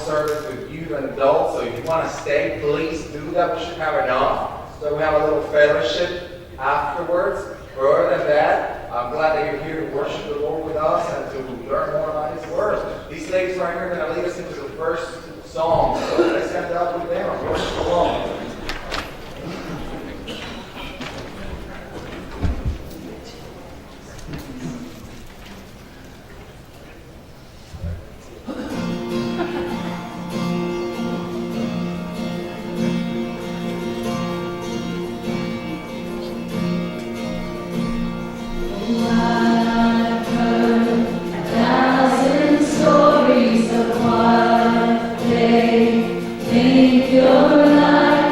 service with youth and adults. So if you want to stay, please do that. We should have enough. So we have a little fellowship afterwards. But other than that, I'm glad that you're here to worship the Lord with us and to learn more about His Word. These ladies right here are going to lead us into the first song. So let's stand up with them and worship along. Stories of what they think you're like.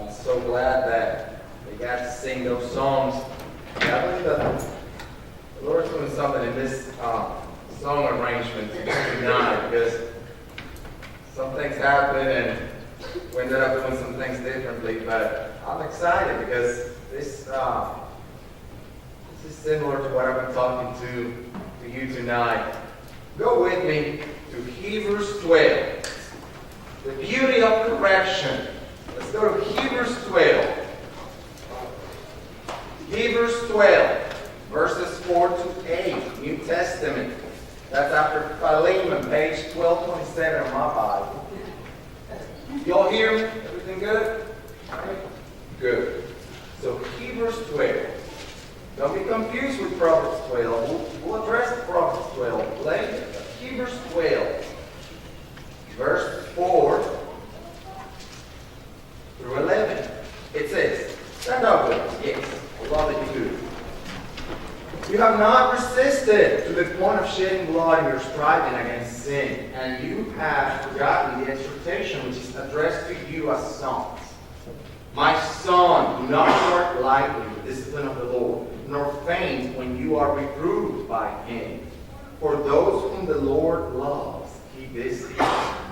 I'm so glad that we got to sing those songs. And I believe that the Lord's doing something in this song arrangement tonight, because some things happen and we ended up doing some things differently. But I'm excited because this is similar to what I've been talking to you tonight. Go with me to Hebrews 12. The beauty of correction. Let's go to Hebrews 12. Hebrews 12, verses 4 to 8, New Testament. That's after Philemon, page 1227 of my Bible. Y'all hear me? Everything good? Good. So Hebrews 12. Don't be confused with Proverbs 12. We'll address Proverbs 12 later. Hebrews 12, verse 4 through 11. It says, stand up with us. Yes, I love that you do. You have not resisted to the point of shedding blood in your striving against sin, and you have forgotten the exhortation which is addressed to you as sons. My son, do not work lightly the discipline of the Lord, nor faint when you are reproved by him. For those whom the Lord loves, he visits,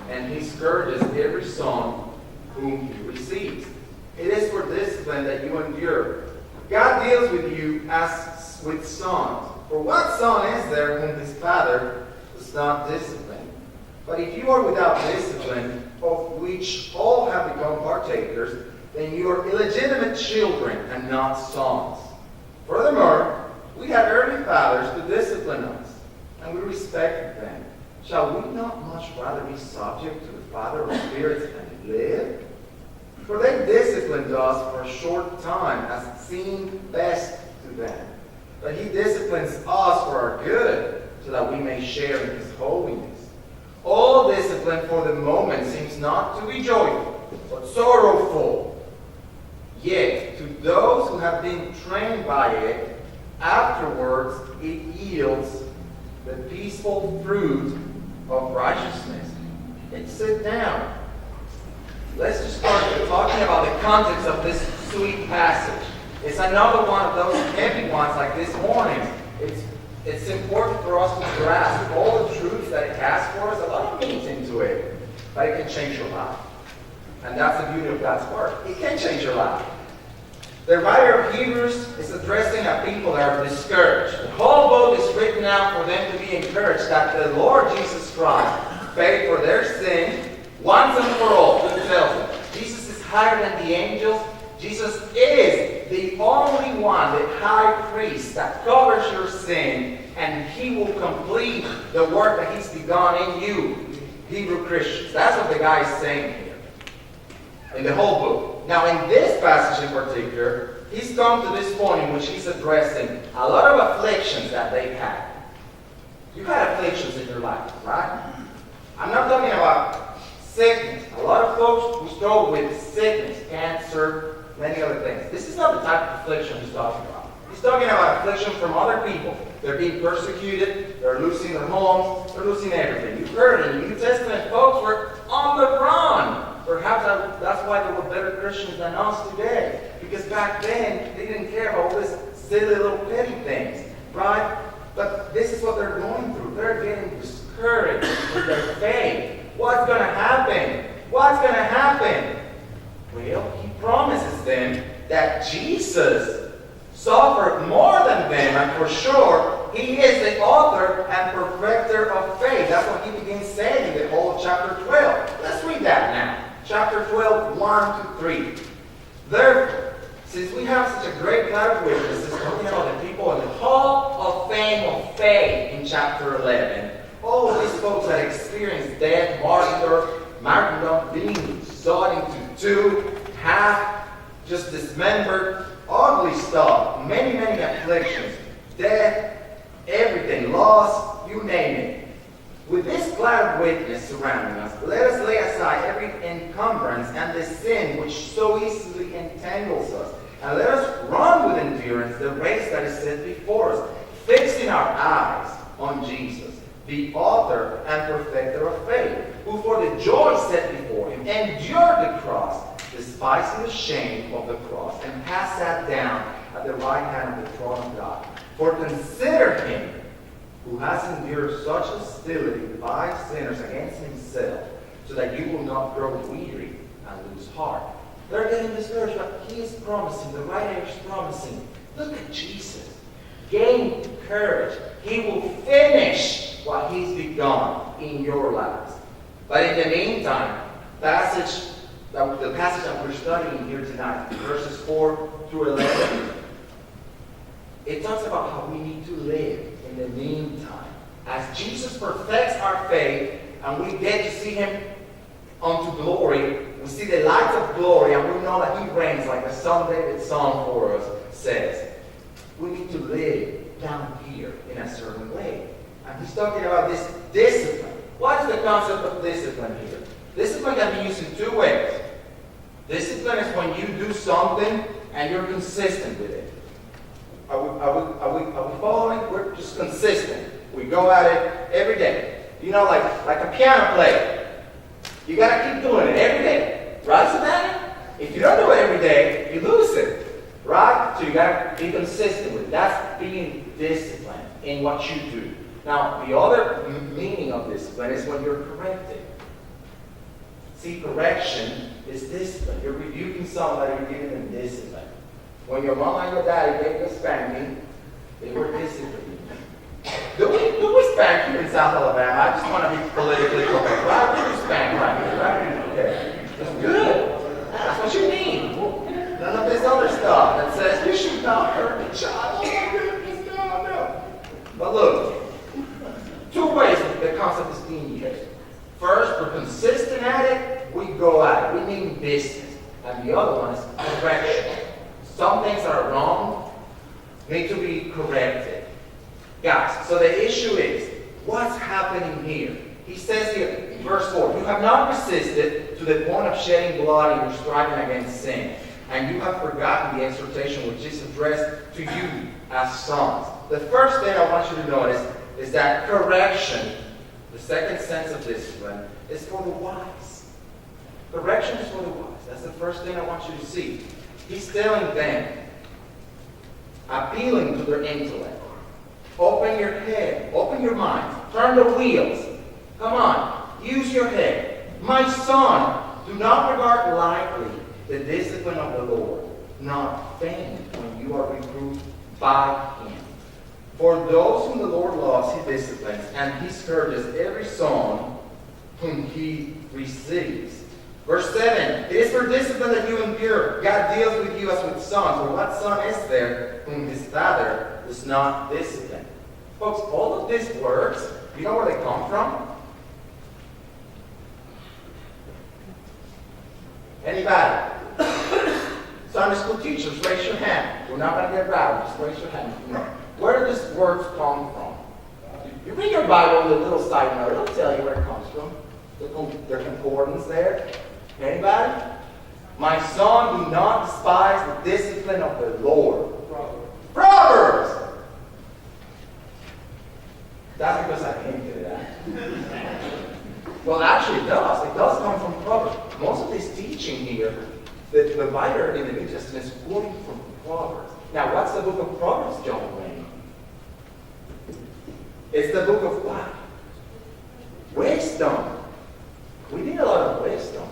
and he scourges every son whom he receives. It is for discipline that you endure. God deals with you as with sons. For what son is there whom his father does not discipline? But if you are without discipline, of which all have become partakers, then you are illegitimate children and not sons. Furthermore, we had earthly fathers to discipline us, and we respected them. Shall we not much rather be subject to the Father of spirits and live? For they disciplined us for a short time, as seemed best to them. But he disciplines us for our good, so that we may share in his holiness. All discipline for the moment seems not to be joyful, but sorrowful. Yet, to those who have been trained by it, afterwards it yields the peaceful fruit of righteousness. Let's sit down. Let's just start talking about the context of this sweet passage. It's another one of those heavy ones like this morning. It's important for us to grasp all the truths that it has for us. A lot of meat into it, but it can change your life. And that's the beauty of God's Word. It can change your life. The writer of Hebrews is addressing a people that are discouraged. The whole book is written out for them to be encouraged that the Lord Jesus Christ paid for their sin once and for all. It tells them Jesus is higher than the angels. Jesus is the only one, the high priest that covers your sin, and he will complete the work that he's begun in you, Hebrew Christians. That's what the guy is saying here in the whole book. Now, in this passage in particular, he's come to this point in which he's addressing a lot of afflictions that they've had. You've had afflictions in your life, right? I'm not talking about sickness. A lot of folks who struggle with sickness, cancer, many other things. This is not the type of affliction he's talking about. He's talking about affliction from other people. They're being persecuted, they're losing their homes, they're losing everything. You've heard in the New Testament, folks were on the run. Perhaps that's why they were better Christians than us today. Because back then, they didn't care about all these silly little petty things, right? But this is what they're going through. They're getting discouraged with their faith. What's going to happen? What's going to happen? Well, he promises them that Jesus suffered more than them, and for sure, he is the author and perfecter of faith. That's what he begins saying in the whole of chapter 12. Let's read that now. Chapter 12, 1 to 3. Therefore, since we have such a great cloud of witnesses talking about the people in the hall of fame of faith in chapter 11, all these folks that experienced death, martyrdom, being sawed into two, half, just dismembered, ugly stuff, many, many afflictions, death, everything, loss, you name it. With this cloud of witness surrounding us, let us lay aside every encumbrance and the sin which so easily entangles us, and let us run with endurance the race that is set before us, fixing our eyes on Jesus, the author and perfecter of faith, who for the joy set before him endured the cross, despising despising the shame of the cross, and has sat down at the right hand of the throne of God. For consider him who has endured such hostility by sinners against himself, so that you will not grow weary and lose heart. They're getting discouraged, but he is promising, the writer is promising, look at Jesus. Gain courage. He will finish what he's begun in your lives. But in the meantime, the passage that we're studying here tonight, verses 4 through 11, it talks about how we need to live in the meantime. As Jesus perfects our faith and we get to see him unto glory, we see the light of glory and we know that he reigns, like the Son David song for us says. We need to live down here in a certain way. And he's talking about this discipline. What is the concept of discipline here? Discipline can be used in two ways. Discipline is when you do something and you're consistent with it. Are we following? We're just consistent. We go at it every day. You know, like a piano player. You got to keep doing it every day. Right, Savannah? If you don't do it every day, you lose it. Right? So you got to be consistent with it. That's being disciplined in what you do. Now, the other meaning of discipline is when you're corrected. See, correction is discipline. You're rebuking somebody, you're giving them discipline. When your mom and your daddy gave you a spanking, they were disciplining you. Do we spank here in South Alabama? I just want to be politically correct. Right? We do spank right here, right? Okay. That's good. That's what you need. None of this other stuff that says you should not hurt the child. Oh my goodness, no. But look, two ways the concept is being used. First, we're consistent at it, we go at it. We mean business. And the other one is correction. Some things that are wrong need to be corrected. Guys, so the issue is, what's happening here? He says here, verse 4, you have not resisted to the point of shedding blood in your striving against sin. And you have forgotten the exhortation which is addressed to you as sons. The first thing I want you to notice is that correction, the second sense of discipline, is for the wise. Correction is for the wise. That's the first thing I want you to see. He's telling them, appealing to their intellect. Open your head, open your mind, turn the wheels. Come on, use your head. My son, do not regard lightly the discipline of the Lord, not faint when you are reproved by him. For those whom the Lord loves, he disciplines, and he scourges every son whom he receives. Verse 7, it is for discipline that you endure. God deals with you as with sons. For what son is there whom his father does not discipline? Folks, all of these words, you know where they come from? Anybody? Sunday school teachers, raise your hand. We're not going to get rowdy. Just raise your hand. No. Where do these words come from? You read your Bible with a little side note. It'll tell you where it comes from. Their concordance there. Anybody? My son, do not despise the discipline of the Lord. Proverbs! That's because I came to that. Well, actually it does. It does come from Proverbs. Most of this teaching here, the writer in the New Testament is quoting from Proverbs. Now, what's the book of Proverbs, John Wayne? It's the book of what? Wisdom. We need a lot of wisdom.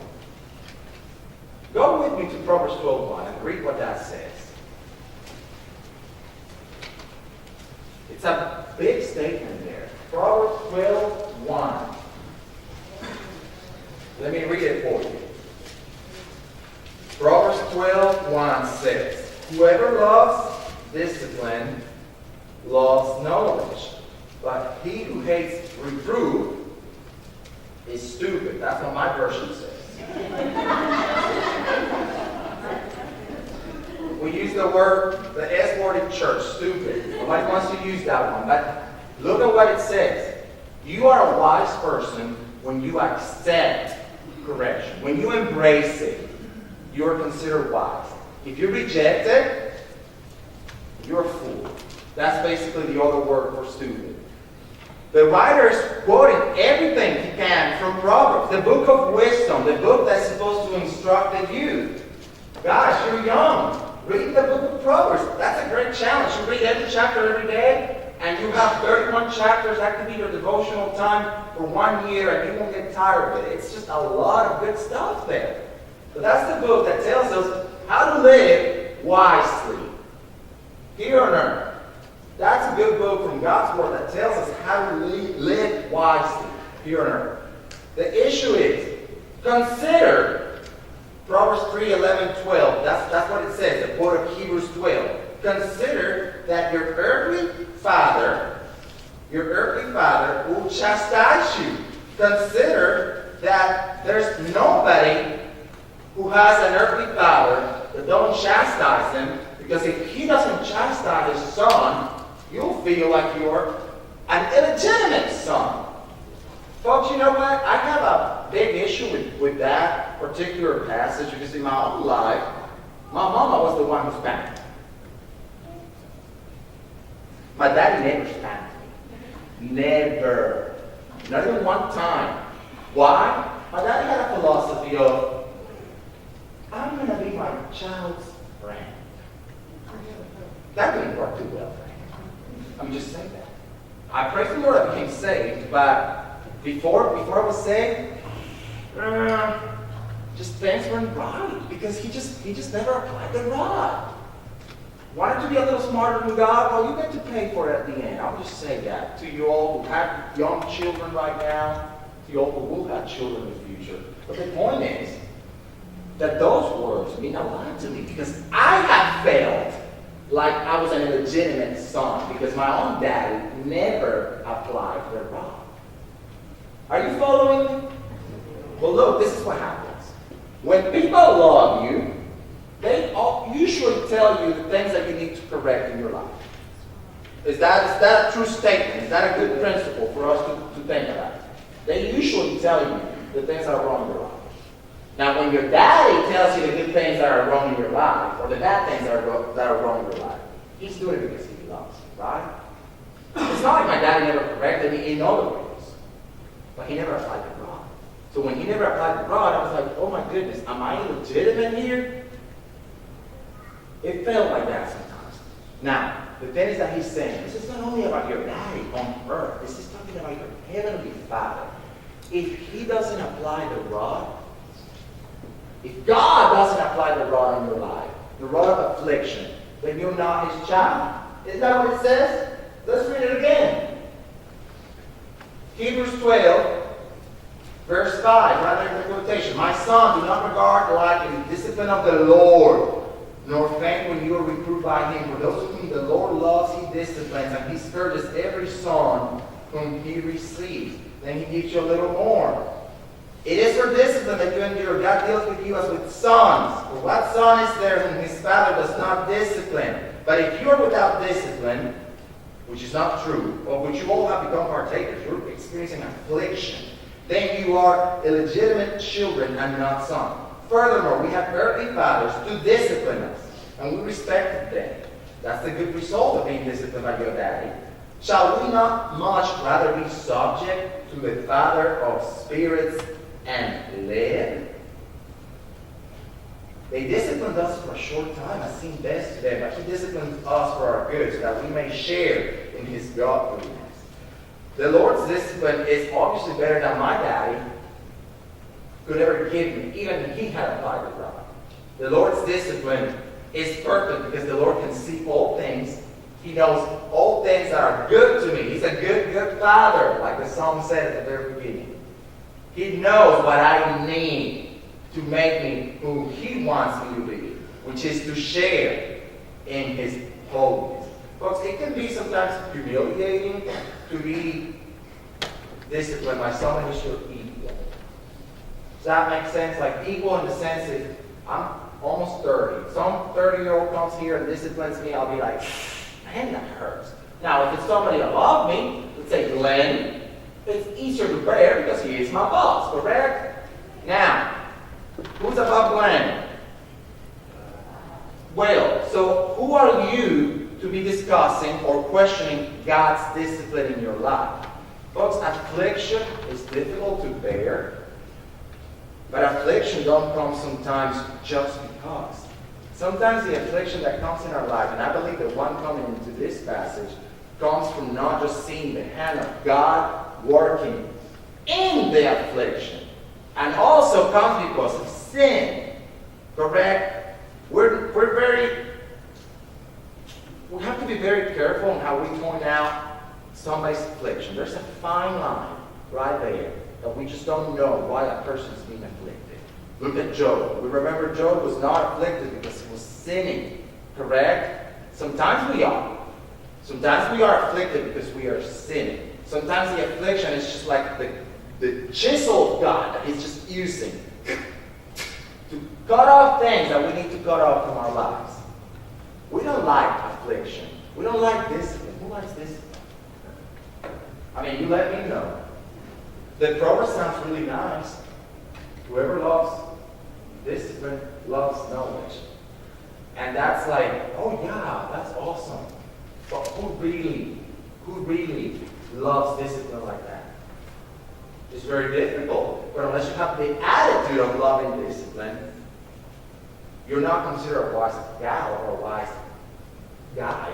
Go with me to Proverbs 12:1 and read what that says. It's a big statement there. Proverbs 12:1. Let me read it for you. Proverbs 12:1 says, whoever loves discipline loves knowledge, but he who hates reproof is stupid. That's what my version says. We use the word, the S word in church, stupid. Nobody wants to use that one. But look at what it says. You are a wise person when you accept correction. When you embrace it, you are considered wise. If you reject it, you're a fool. That's basically the other word for stupid. The writer is quoting everything he can from Proverbs, the book of wisdom, the book that's supposed to instruct the youth. Guys, you're young. Read the book of Proverbs. That's a great challenge. You read every chapter every day, and you have 31 chapters. That could be your devotional time for 1 year, and you won't get tired of it. It's just a lot of good stuff there. But that's the book that tells us how to live wisely here on earth. That's a good book from God's Word that tells us how to live wisely here on earth. The issue is, consider Proverbs 3, 11, 12. That's what it says, the quote of Hebrews 12. Consider that your earthly father will chastise you. Consider that there's nobody who has an earthly father that don't chastise him, because if he doesn't chastise his son, you'll feel like you're an illegitimate son. Folks, you know what? I have a big issue with that particular passage, because in my own life, my mama was the one who spanked me. My daddy never spanked me. Never. Not even one time. Why? My daddy had a philosophy of, I'm going to be my child's friend. That didn't work too well for him. I'm just saying that. I praise the Lord I became saved, but before I was saved, just things weren't right, because he just never applied the rod. Wanted to be a little smarter than God? Well, you get to pay for it at the end. I'll just say that to you all who have young children right now, to you all who will have children in the future. But the point is that those words mean a lot to me, because I have felt like I was an illegitimate son, because my own daddy never applied the rod. Are you following me? Well, look, this is what happens. When people love you, they usually tell you the things that you need to correct in your life. Is that a true statement? Is that a good principle for us to think about? They usually tell you the things that are wrong in your life. Now, when your daddy tells you the good things that are wrong in your life, or the bad things that are wrong in your life, he's doing it because he loves you, right? It's not like my daddy never corrected me in other ways, but he never applied the rod. So when he never applied the rod, I was like, oh my goodness, am I illegitimate here? It felt like that sometimes. Now, the thing is that he's saying, this is not only about your daddy on earth, this is talking about your heavenly Father. If he doesn't apply the rod, if God doesn't apply the rod in your life, the rod of affliction, then you're not his child. Isn't that what it says? Let's read it again. Hebrews 12, verse 5, right there in the quotation. My son, do not regard lightly the discipline of the Lord, nor faint when you are reproved by him. For those whom the Lord loves, he disciplines, and he scourges every son whom he receives. Then he gives you a little more. It is for discipline that you endure. God deals with you as with sons. For what son is there whom his father does not discipline? But if you are without discipline, which is not true, or which you all have become partakers, you're experiencing affliction, then you are illegitimate children and not sons. Furthermore, we have earthly fathers to discipline us, and we respect them. That's the good result of being disciplined by your daddy. Shall we not much rather be subject to the Father of spirits and live? They disciplined us for a short time, as seemed best to them, but he disciplines us for our good, so that we may share in his godliness. The Lord's discipline is obviously better than my daddy could ever give me, even if he had applied the rod. The Lord's discipline is perfect, because the Lord can see all things. He knows all things that are good to me. He's a good Father, like the psalm said at the very beginning. He knows what I need to make me who he wants me to be, which is to share in his holiness. Folks, it can be sometimes humiliating to be disciplined by someone who's your equal. Does that make sense? Like equal in the sense that I'm almost 30. Some 30-year-old comes here and disciplines me, I'll be like, man, that hurts. Now, if it's somebody above me, let's say Glenn, it's easier to bear because he is my boss, correct? Now, who's above Glenn? Well, so who are you to be discussing or questioning God's discipline in your life? Folks, affliction is difficult to bear, but affliction don't come sometimes just because. Sometimes the affliction that comes in our life, and I believe the one coming into this passage, comes from not just seeing the hand of God working in the affliction, and also comes because of sin. Correct? We have to be very careful on how we point out somebody's affliction. There's a fine line right there that we just don't know why that person is being afflicted. Look at Job. We remember Job was not afflicted because he was sinning. Correct? Sometimes we are. Sometimes we are afflicted because we are sinning. Sometimes the affliction is just like the chisel of God that He's just using to cut off things that we need to cut off from our lives. We don't like affliction. We don't like discipline. Who likes discipline? I mean, you let me know. The proverb sounds really nice. Whoever loves discipline loves knowledge. And that's like, oh yeah, that's awesome. But who really loves discipline like that? It's very difficult. But unless you have the attitude of loving discipline, you're not considered a wise gal or a wise guy.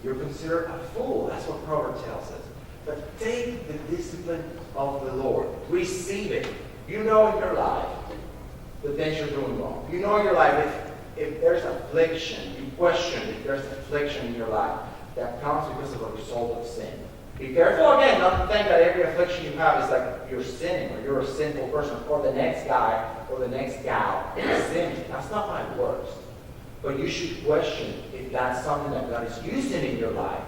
You're considered a fool. That's what Proverbs tells us. But take the discipline of the Lord. Receive it. You know in your life the things you're doing wrong. You know in your life if there's affliction, you question if there's affliction in your life that comes because of a result of sin. Be careful again not to think that every affliction you have is like you're sinning or you're a sinful person or the next guy or the next gal is sinning. That's not how it works. But you should question if that's something that God is using in your life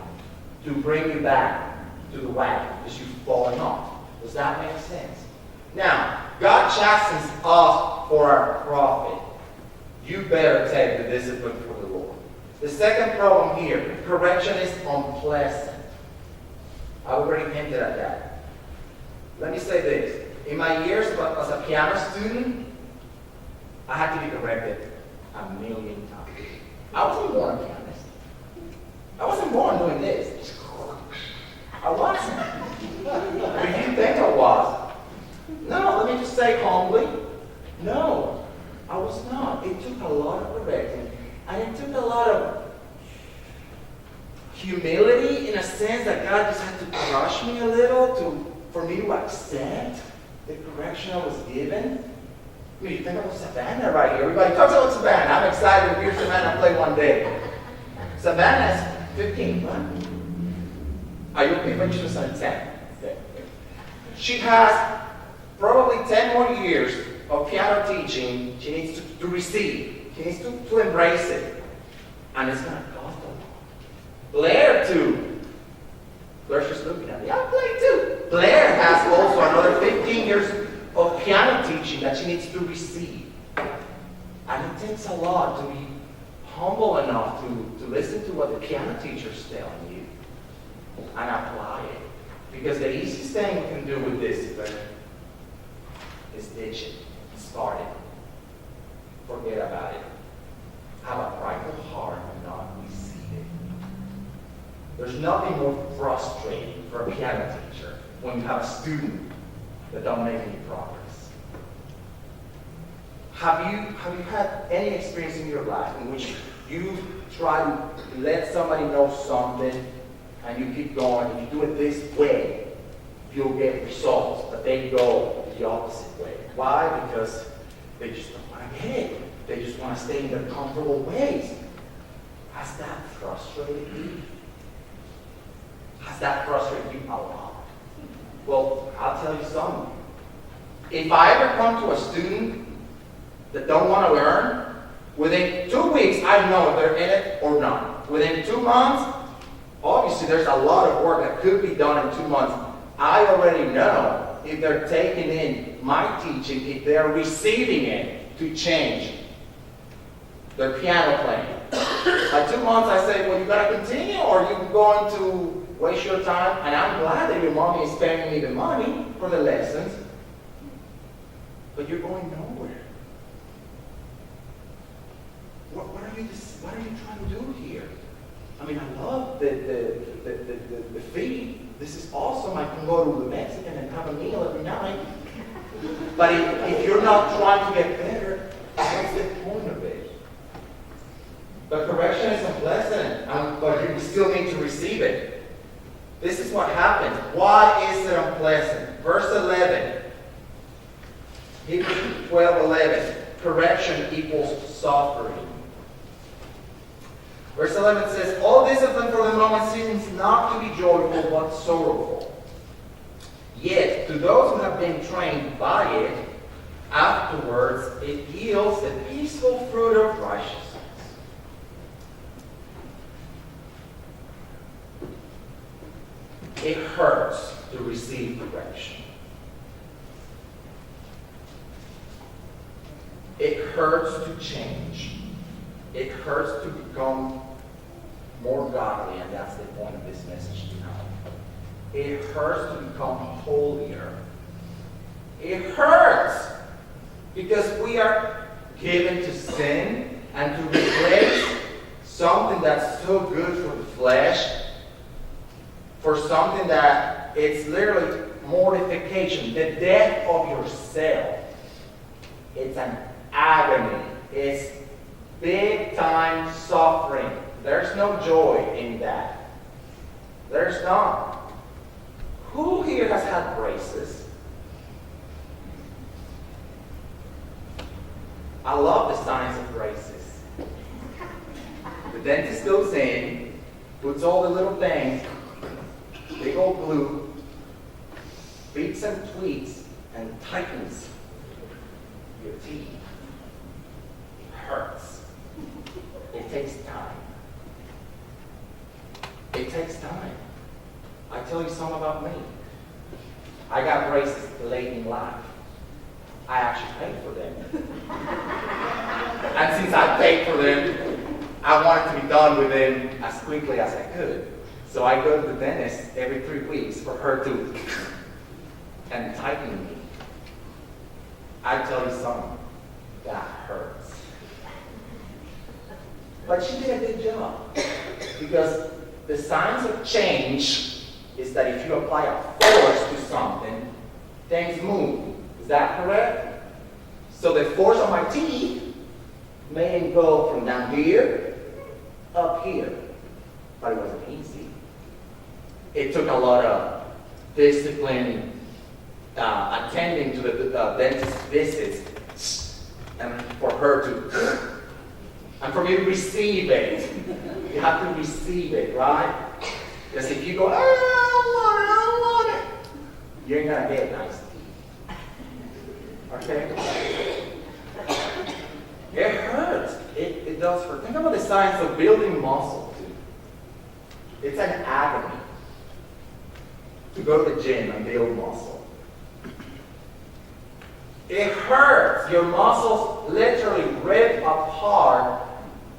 to bring you back to the wagon because you've fallen off. Does that make sense? Now, God chastens us for our profit. You better take the discipline for the Lord. The second problem here, correction is unpleasant. I already hinted at that. Let me say this. In my years as a piano student, I had to be corrected a million times. I wasn't born a pianist. I wasn't born doing this. I wasn't. But you think I was? No, let me just say humbly, no, I was not. It took a lot of correcting, and it took a lot of humility in a sense that God just had to crush me a little for me to accept the correction I was given. I mean, you think about Savannah right here. Everybody talks about Savannah. I'm excited to hear Savannah play one day. Savannah's 15, right? Are you okay? When she was 10. Okay. She has probably 10 more years of piano teaching she needs to receive. She needs to embrace it. And it's going to cost a lot. Blair, too. Blair's just looking at me. I play, too. Blair has also another 15 years of piano teaching that she needs to receive. And it takes a lot to be humble enough to listen to what the piano teacher's telling you and apply it. Because the easiest thing we can do with discipline is ditch it, discard it, forget about it. Have a prideful heart and not receive it. There's nothing more frustrating for a piano teacher when you have a student that don't make any progress. Have you had any experience in your life in which you try to let somebody know something and you keep going, if you do it this way, you'll get results, but they go the opposite way. Why? Because they just don't want to get it. They just want to stay in their comfortable ways. Has that frustrated you? Has that frustrated you a lot? Well, I'll tell you something. If I ever come to a student that don't want to learn, within 2 weeks, I know if they're in it or not. Within 2 months, obviously there's a lot of work that could be done in 2 months. I already know if they're taking in my teaching, if they're receiving it to change their piano playing. By 2 months, I say, well, you got to continue, or you're going to waste your time. And I'm glad that your mommy is paying me the money for the lessons, but you're going nowhere. What are you trying to do here? I mean, I love the fee. This is awesome. I can go to the Mexican and have a meal every night. But if you're not trying to get better, what's the point of it? But correction is unpleasant, but you still need to receive it. This is what happens. Why is it unpleasant? Verse 11. Hebrews 12:11. Correction equals suffering. Verse 11 says, all discipline for the moment seems not to be joyful but sorrowful. Yet, to those who have been trained by it, afterwards it yields the peaceful fruit of righteousness. It hurts to receive correction. It hurts to change. It hurts to become more godly, and that's the point of this message tonight. It hurts to become holier. It hurts because we are given to sin and to replace something that's so good for the flesh for something that it's literally mortification, the death of yourself. It's an agony. It's big time suffering. There's no joy in that. There's none. Who here has had braces? I love the science of braces. The dentist goes in, puts all the little things, big old glue, beats and tweaks, and tightens your teeth. It hurts. It takes time. It takes time. I tell you something about me. I got braces late in life. I actually paid for them. And since I paid for them, I wanted to be done with them as quickly as I could. So I go to the dentist every 3 weeks for her to and tighten me. I tell you something, that hurts. But she did a good job. Because the science of change is that if you apply a force to something, things move. Is that correct? So the force on my teeth made it go from down here up here. But it wasn't easy. It took a lot of discipline, attending to the dentist visits, and for her to, and for me to receive it. You have to receive it, right? Because if you go, I don't want it, you ain't gonna get nice teeth. Okay? It hurts. It does hurt. Think about the science of building muscle, too. It's an agony to go to the gym and build muscle. It hurts. Your muscles literally rip apart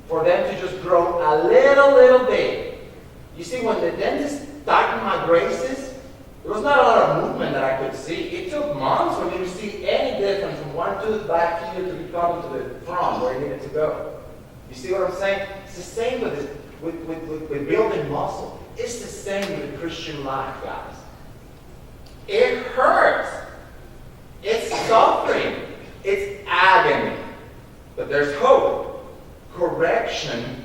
for them to just grow a little bit. You see, when the dentist tightened my braces, there was not a lot of movement that I could see. It took months for me to see any difference from one tooth back here to becoming to the front where it needed to go. You see what I'm saying? It's the same with building muscle. It's the same with the Christian life, guys. It hurts. It's suffering. It's agony. But there's hope. Correction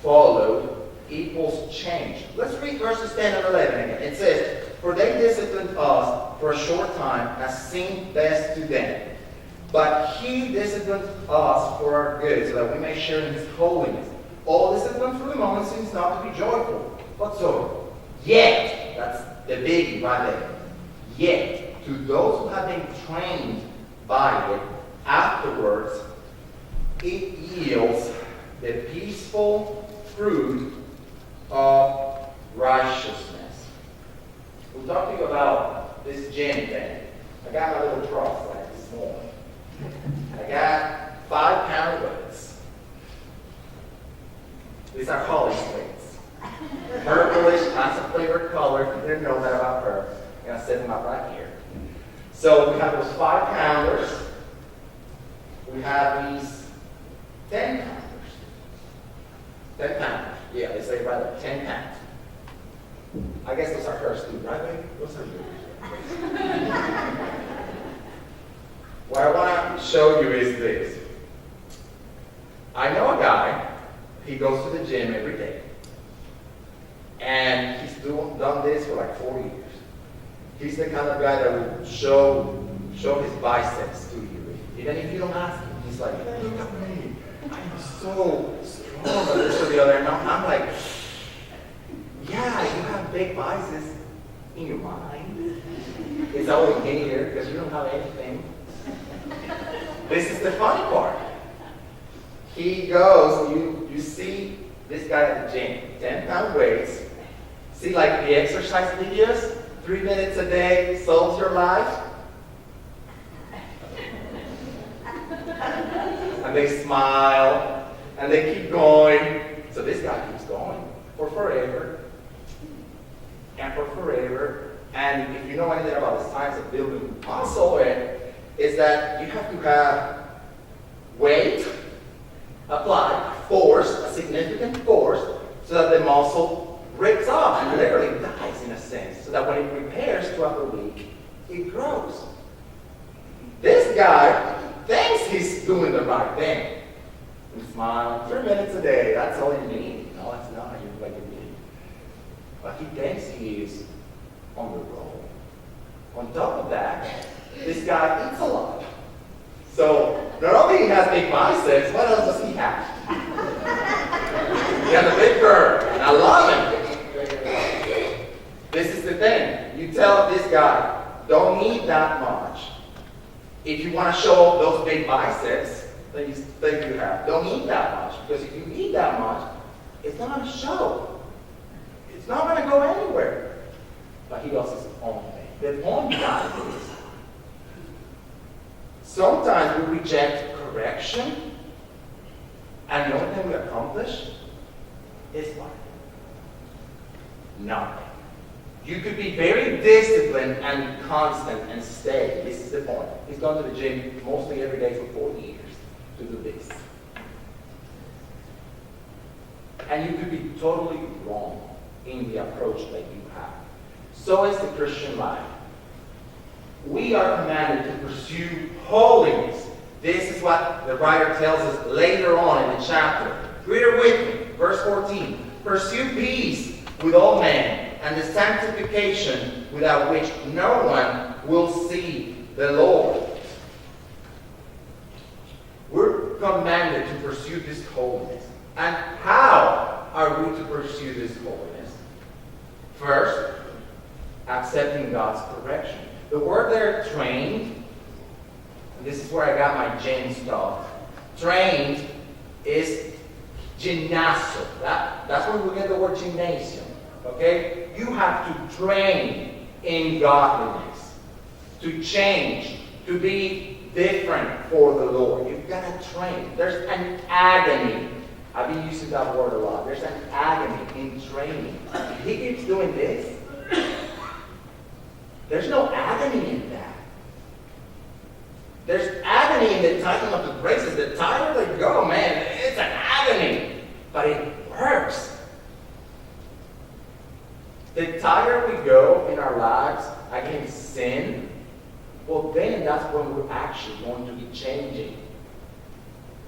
followed equals change. Let's read verses 10 and 11 again. It says, for they disciplined us for a short time as seemed best to them. But he disciplined us for our good, so that we may share in his holiness. All discipline for the moment seems not to be joyful, but sorrowful. Yet, that's the biggie right there. Yet, to those who have been trained by it, afterwards, it yields the peaceful fruit of righteousness. We'll talk to you about this gym thing. I got my little trough like this morning. I got 5-pound weights. These are Holly's weights. Purplish, lots of flavored color. You didn't know that about her. I'm going to set them up right here. So we have those 5-pounders. We have these 10-pounders. 10 pounders. Yeah, they say right there, 10 pounds. I guess those are hers too, right, baby? Those are yours. What I want to show you is this. I know a guy, He goes to the gym every day. And he's done this for like 4 years. He's the kind of guy that will show his biceps to you. Even if you don't ask him, he's like, look at me. I'm so strong. And this or the other. And I'm like, yeah, you have big biceps in your mind. It's all here because you don't have anything. This is the funny part. He goes, you see this guy at the gym, 10-pound weights. See like the exercise videos? 3 minutes a day solves your life. And they smile, and they keep going. So this guy keeps going for forever, and for forever. And if you know anything about the science of building muscle, is that you have to have weight applied, force, a significant force, so that the muscle breaks off and literally dies in a sense, so that when it repairs throughout the week, it grows. This guy thinks he's doing the right thing. You smile, 3 minutes a day, that's all you need. No, that's not what you need. But he thinks he is on the roll. On top of that, this guy eats a lot. So not only he has big biceps, what else does he have? He has a big curve, and I love him. This is the thing. You tell this guy, don't eat that much. If you want to show those big biceps that you have, don't eat that much. Because if you eat that much, it's not going to show. It's not going to go anywhere. But he does his own thing. The point behind this, sometimes we reject correction, and the only thing we accomplish is what? Nothing. You could be very disciplined and constant and stay. This is the point. He's gone to the gym mostly every day for 4 years to do this. And you could be totally wrong in the approach that you have. So is the Christian life. We are commanded to pursue holiness. This is what the writer tells us later on in the chapter. Read it with me. Verse 14. Pursue peace with all men, and the sanctification without which no one will see the Lord. We're commanded to pursue this holiness. And how are we to pursue this holiness? First, accepting God's correction. The word there, trained, and this is where I got my gym stuff. Trained is gymnasio. That's where we get the word gymnasium. Okay? You have to train in godliness, to change, to be different for the Lord. You've got to train. There's an agony. I've been using that word a lot. There's an agony in training. If he keeps doing this, there's no agony in that. There's agony in the tightening of the braces. The tighter they go, man, it's an agony. But it works. The tighter we go in our lives against sin, well, then that's when we're actually going to be changing.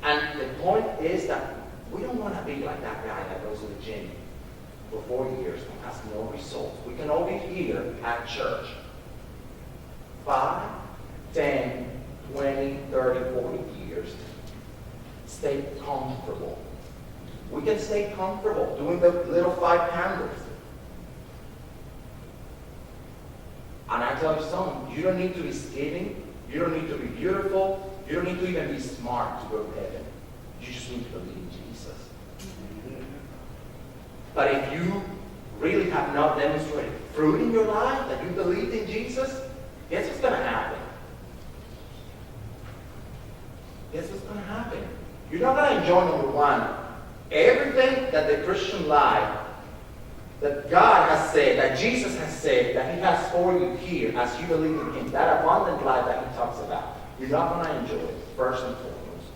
And the point is that we don't want to be like that guy that goes to the gym for 4 years and has no results. We can all be here at church. 5, 10, 20, 30, 40 years. Stay comfortable. We can stay comfortable doing the little 5-pounders. And I tell you something, you don't need to be skinny, you don't need to be beautiful, you don't need to even be smart to go to heaven. You just need to believe in Jesus. But if you really have not demonstrated fruit in your life, that you believed in Jesus, guess what's going to happen? Guess what's going to happen? You're not going to enjoy, number one, everything that the Christian life, that God has said, that Jesus has said, that he has for you here as you believe in him, that abundant life that he talks about. You're not going to enjoy it, first and foremost.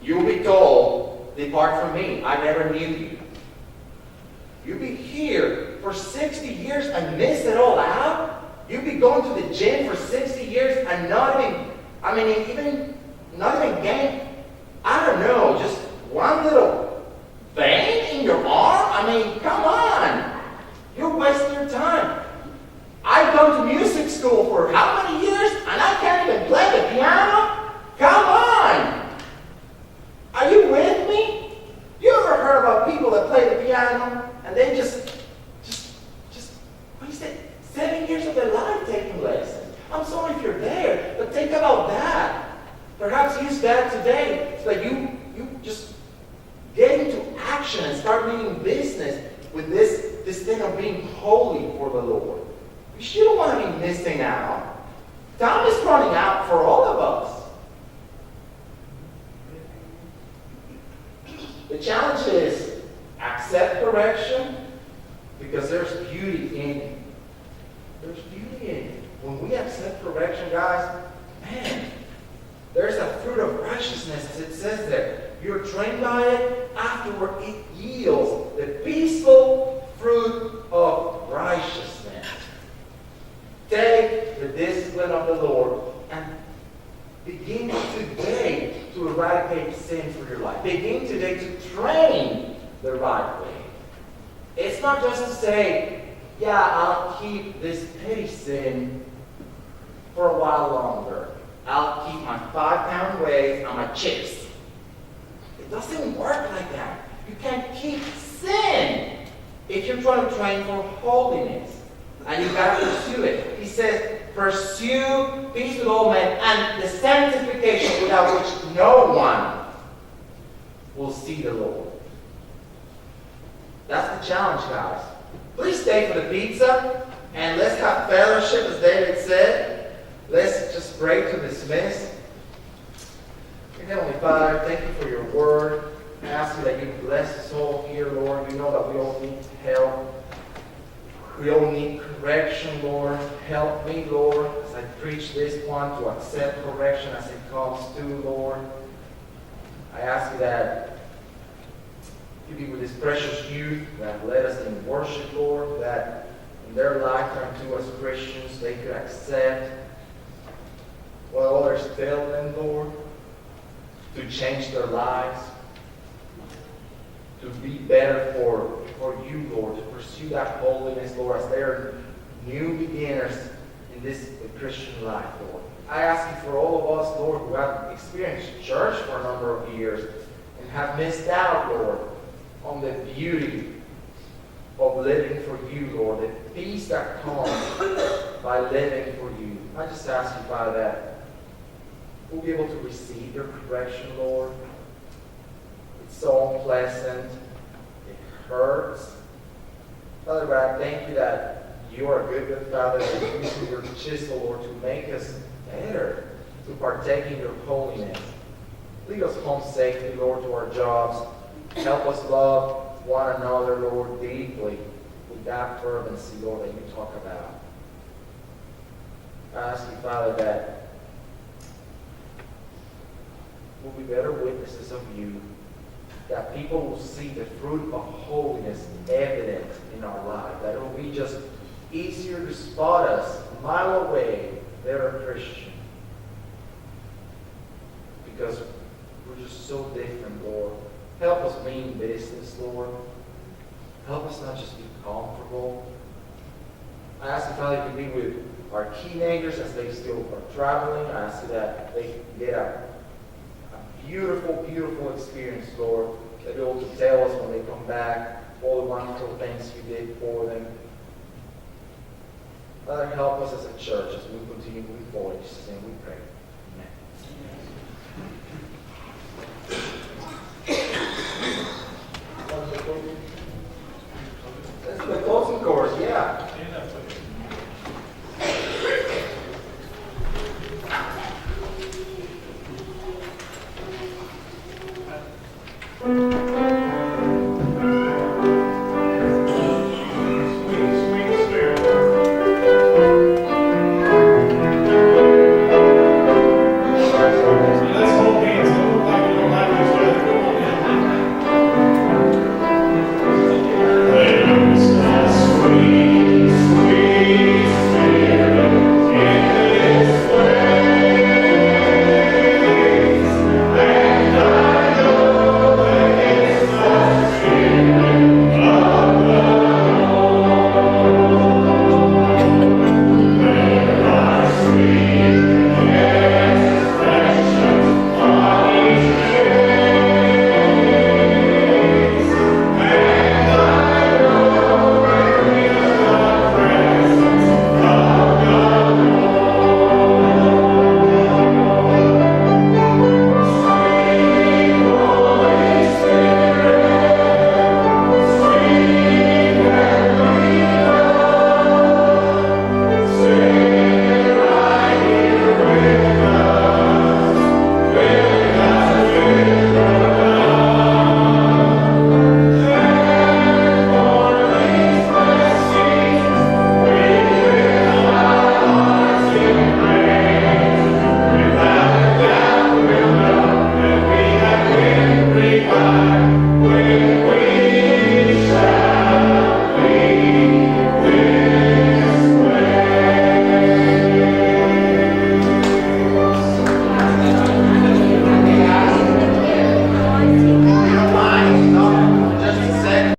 You'll be told, depart from me, I never knew you. You'll be here for 60 years and miss it all out? You'll be going to the gym for 60 years and not even gain, I don't know, just one little piano, and then just wasted 7 years of their life taking lessons. I'm sorry if you're there, but think about that. Perhaps use that today so that you just get into action and start meaning business with this thing of being holy for the Lord. You don't want to be missing out. Time is running out for all of us. The challenge is accept correction because there's beauty in it. There's beauty in it. When we accept correction, guys, man, there's a fruit of righteousness, as it says there. You're trained by it. Afterward, it yields the peaceful fruit of righteousness. Take the discipline of the Lord and begin today to eradicate sin from your life. Begin today to train the right way. It's not just to say, yeah, I'll keep this petty sin for a while longer. I'll keep my 5-pound weight on my chips. It doesn't work like that. You can't keep sin if you're trying to train for holiness. And you got to pursue it. He says, pursue peace with all men and the sanctification without which no one will see the Lord. That's the challenge, guys. Please stay for the pizza and let's have fellowship, as David said. Let's just pray to dismiss. Heavenly Father, thank you for your word. I ask you that you bless us all here, Lord. You know that we all need help. We all need correction, Lord. Help me, Lord, as I preach this one, to accept correction as it comes to, Lord. I ask you that you be with this precious youth that led us in worship, Lord, that in their lifetime too as Christians they could accept what others tell them, Lord, to change their lives, to be better for you, Lord, to pursue that holiness, Lord, as they're new beginners in this Christian life, Lord. I ask you for all of us, Lord, who have experienced church for a number of years and have missed out, Lord, on the beauty of living for you, Lord, the peace that comes by living for you. I just ask you, Father, that we'll be able to receive your correction, Lord. It's so unpleasant. It hurts. Father, but I thank you that you are a good Father, that you use your chisel, Lord, to make us better, to partake in your holiness. Lead us home safely, Lord, to our jobs. Help us love one another, Lord, deeply with that fervency, Lord, that you talk about. I ask you, Father, that we'll be better witnesses of you, that people will see the fruit of holiness evident in our life, that it will be just easier to spot us a mile away, they're a Christian. Because we're just so different, Lord. Help us mean business, Lord. Help us not just be comfortable. I ask you, Father, to be with our teenagers as they still are traveling. I ask you that they get a beautiful, beautiful experience, Lord. They'll be able to tell us when they come back all the wonderful things you did for them. Father, help us as a church as we continue moving forward. In Jesus' name we pray. Amen.